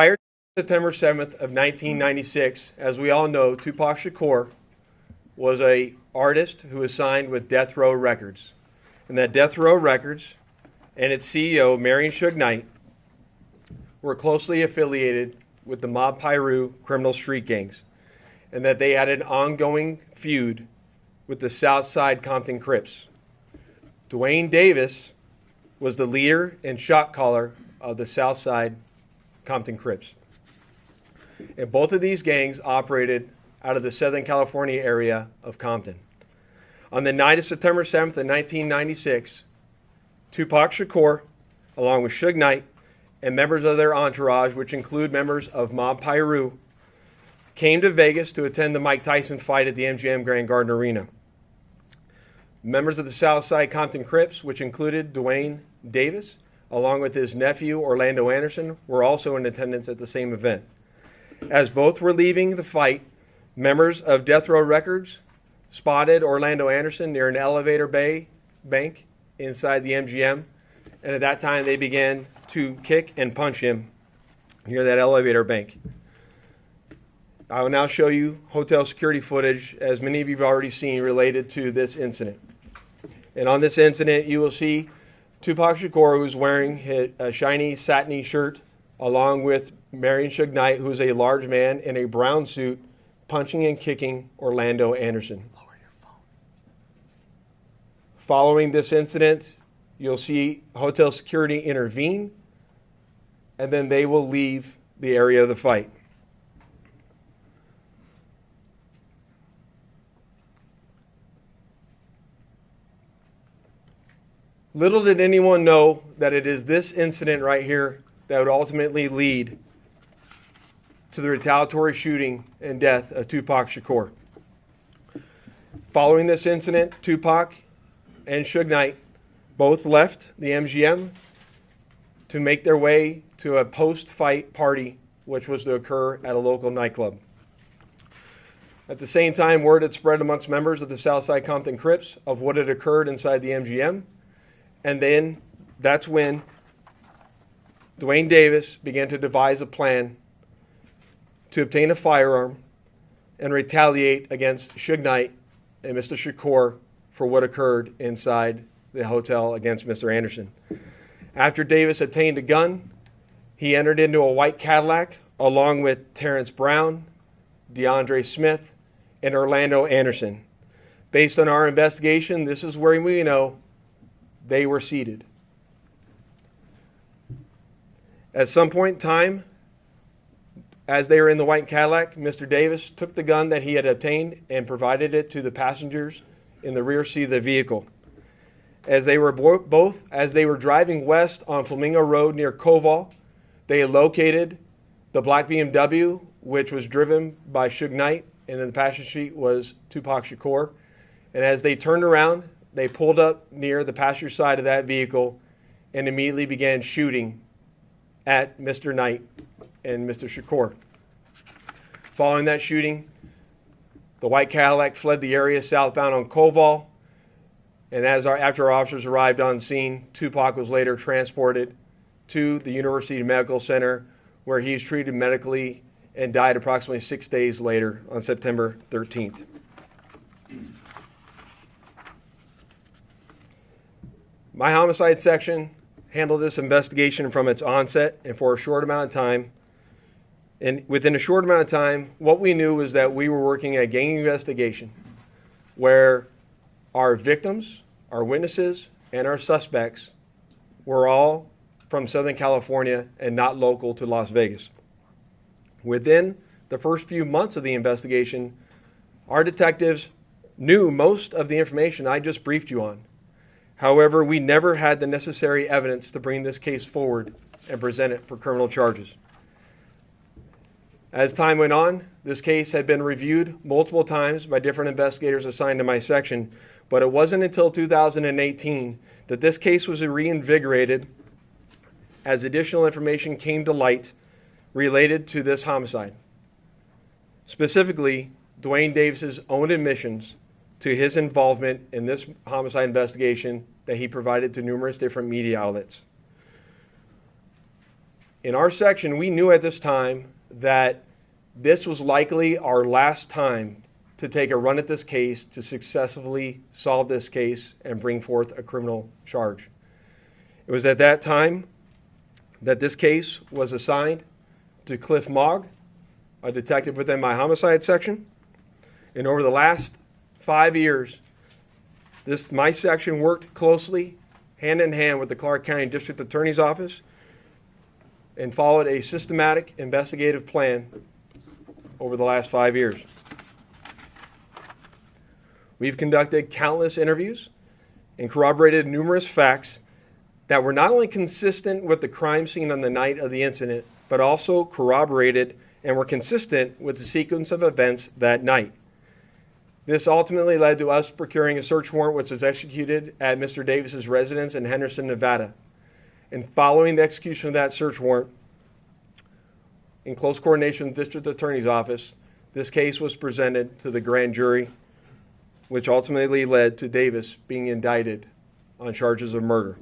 Prior to September 7th of 1996, as we all know, Tupac Shakur was an artist who was signed with Death Row Records. And that Death Row Records and its CEO, Marion Suge Knight, were closely affiliated with the Mob Piru criminal street gangs, and that they had an ongoing feud with the Southside Compton Crips. Dwayne Davis was the leader and shot caller of the Southside Compton Crips. And both of these gangs operated out of the Southern California area of Compton. On the night of September 7th of 1996, Tupac Shakur, along with Suge Knight, and members of their entourage, which include members of Mob Piru, came to Vegas to attend the Mike Tyson fight at the MGM Grand Garden Arena. Members of the Southside Compton Crips, which included Dwayne Davis, along with his nephew Orlando Anderson, were also in attendance at the same event. As both were leaving the fight, members of Death Row Records spotted Orlando Anderson near an elevator bank inside the MGM, and at that time they began to kick and punch him near that elevator bank. I will now show you hotel security footage, as many of you have already seen, related to this incident. And on this incident, you will see Tupac Shakur, who's wearing a shiny satiny shirt, along with Marion Suge Knight, who's a large man in a brown suit, punching and kicking Orlando Anderson. Lower your phone. Following this incident, you'll see hotel security intervene, and then they will leave the area of the fight. Little did anyone know that it is this incident right here that would ultimately lead to the retaliatory shooting and death of Tupac Shakur. Following this incident, Tupac and Suge Knight both left the MGM to make their way to a post-fight party, which was to occur at a local nightclub. At the same time, word had spread amongst members of the Southside Compton Crips of what had occurred inside the MGM. And then that's when Dwayne Davis began to devise a plan to obtain a firearm and retaliate against Suge Knight and Mr. Shakur for what occurred inside the hotel against Mr. Anderson. After Davis obtained a gun, he entered into a white Cadillac along with Terrence Brown, DeAndre Smith, and Orlando Anderson. Based on our investigation, this is where we know they were seated. At some point in time, as they were in the white Cadillac, Mr. Davis took the gun that he had obtained and provided it to the passengers in the rear seat of the vehicle. As they were driving west on Flamingo Road near Koval, they had located the black BMW, which was driven by Suge Knight, and in the passenger seat was Tupac Shakur. And as they turned around, they pulled up near the passenger side of that vehicle and immediately began shooting at Mr. Knight and Mr. Shakur. Following that shooting, the white Cadillac fled the area southbound on Koval, and after our officers arrived on scene, Tupac was later transported to the University Medical Center, where he was treated medically and died approximately 6 days later on September 13th. My homicide section handled this investigation from its onset and for a short amount of time. And within a short amount of time, what we knew was that we were working a gang investigation where our victims, our witnesses, and our suspects were all from Southern California and not local to Las Vegas. Within the first few months of the investigation, our detectives knew most of the information I just briefed you on. However, we never had the necessary evidence to bring this case forward and present it for criminal charges. As time went on, this case had been reviewed multiple times by different investigators assigned to my section, but it wasn't until 2018 that this case was reinvigorated as additional information came to light related to this homicide. Specifically, Dwayne Davis's own admissions to his involvement in this homicide investigation that he provided to numerous different media outlets. In our section, we knew at this time that this was likely our last time to take a run at this case to successfully solve this case and bring forth a criminal charge. It was at that time that this case was assigned to Cliff Mogg, a detective within my homicide section. And over the last 5 years, my section worked closely, hand in hand with the Clark County District Attorney's Office, and followed a systematic investigative plan over the last 5 years. We've conducted countless interviews and corroborated numerous facts that were not only consistent with the crime scene on the night of the incident, but also corroborated and were consistent with the sequence of events that night. This ultimately led to us procuring a search warrant which was executed at Mr. Davis's residence in Henderson, Nevada. And following the execution of that search warrant, in close coordination with the District Attorney's Office, this case was presented to the grand jury, which ultimately led to Davis being indicted on charges of murder.